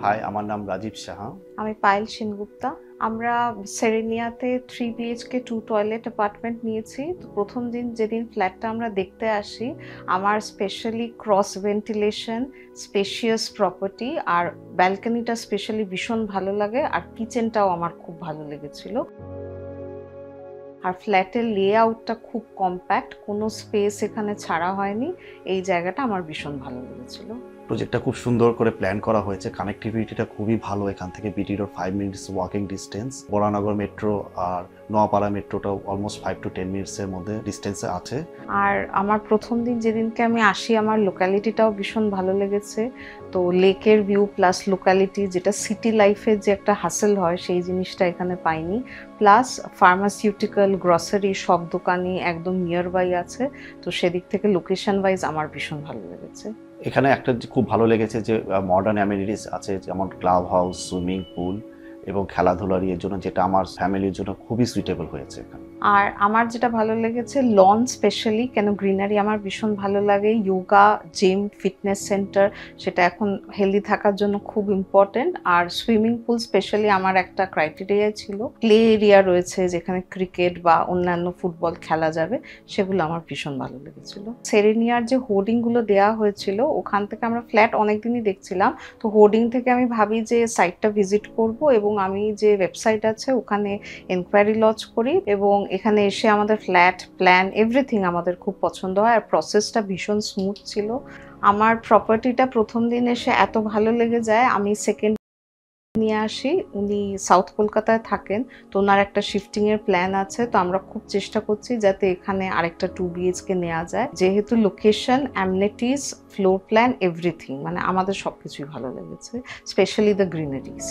High, আমার নাম রাজীব সাহা। আমি পায়েল সেনগুপ্তা। আমরা সেরেনিয়াতে 3 বিএইচকে 2 টয়লেট অ্যাপার্টমেন্ট নিয়েছি। তো প্রথম দিন যেদিন ফ্ল্যাটটা আমরা দেখতে আসি, আমার specially cross ventilation, spacious property আর ব্যালকনিটা স্পেশালি ভীষণ ভালো লাগে, আর কিচেনটাও আমার খুব ভালো লেগেছিল। আর ফ্ল্যাটের লেআউটটা খুব কম্প্যাক্ট, কোনো স্পেস এখানে ছাড়া হয়নি। এই জায়গাটা আমার ভীষণ ভালো লেগেছিল। প্রজেক্টটা খুব সুন্দর করে প্ল্যান করা হয়েছে। কানেক্টিভিটিটা খুবই ভালো। এখান থেকে BT road 5 minutes walking distance. Baranagar metro আর নোয়াপাড়া মেট্রোটাও অলমোস্ট 5 to 10 মিনিটসের মধ্যে ডিস্টেন্সে আছে। আর আমার প্রথম দিন যেদিনকে আমি আসি, আমার লোকালিটিটাও ভীষণ ভালো লেগেছে। তো লেকের ভিউ প্লাস লোকালিটি, যেটা সিটি লাইফের যে একটা হাসেল হয়, সেই জিনিসটা এখানে পাইনি। প্লাস ফার্মাসিউটিক্যাল, গ্রসারি সব দোকানই একদম নিয়ার বাই আছে। তো সেদিক থেকে লোকেশন ওয়াইজ আমার ভীষণ ভালো লেগেছে। এখানে একটা খুব ভালো লেগেছে যে মডার্ন অ্যামেনিটিস আছে, যেমন ক্লাব হাউস, সুইমিং পুল এবং খেলাধুলার এর জন্য, যেটা আমার ফ্যামিলির জন্য খুবই সুইটেবল হয়েছে এখানে। আর আমার যেটা ভালো লেগেছে লন, স্পেশালি কেন গ্রিনারি আমার ভীষণ ভালো লাগে। যোগা, জিম, ফিটনেস সেন্টার, সেটা এখন হেলদি থাকার জন্য খুব ইম্পর্টেন্ট। আর সুইমিং পুল স্পেশালি আমার একটা ক্রাইটেরিয়া ছিল। প্লে এরিয়া রয়েছে যেখানে ক্রিকেট বা অন্যান্য ফুটবল খেলা যাবে, সেগুলো আমার ভীষণ ভালো লেগেছিল। সেরেনিয়ার যে হোর্ডিংগুলো দেওয়া হয়েছিল, ওখান থেকে আমরা ফ্ল্যাট অনেকদিনই দেখছিলাম। তো হোর্ডিং থেকে আমি ভাবি যে সাইটটা ভিজিট করব, এবং আমি যে ওয়েবসাইট আছে ওখানে এনকোয়ারি লজ করি, এবং এখানে এসে আমাদের ফ্ল্যাট প্ল্যান এভরিথিং আমাদের খুব পছন্দ হয়। আর প্রসেসটা ভীষণ স্মুথ ছিল। আমার প্রপার্টিটা প্রথম দিন এসে এত ভালো লেগে যায়, আমি সেকেন্ড নিয়ে আসি। উনি সাউথ কলকাতায় থাকেন, তো ওনার একটা শিফটিং এর প্ল্যান আছে। তো আমরা খুব চেষ্টা করছি যাতে এখানে আরেকটা 2 বিএইচকে নেওয়া যায়, যেহেতু লোকেশন, অ্যামনিটিস, ফ্লোর প্ল্যান এভরিথিং, মানে আমাদের সবকিছুই ভালো লেগেছে, স্পেশালি দ্য গ্রিনারিজ।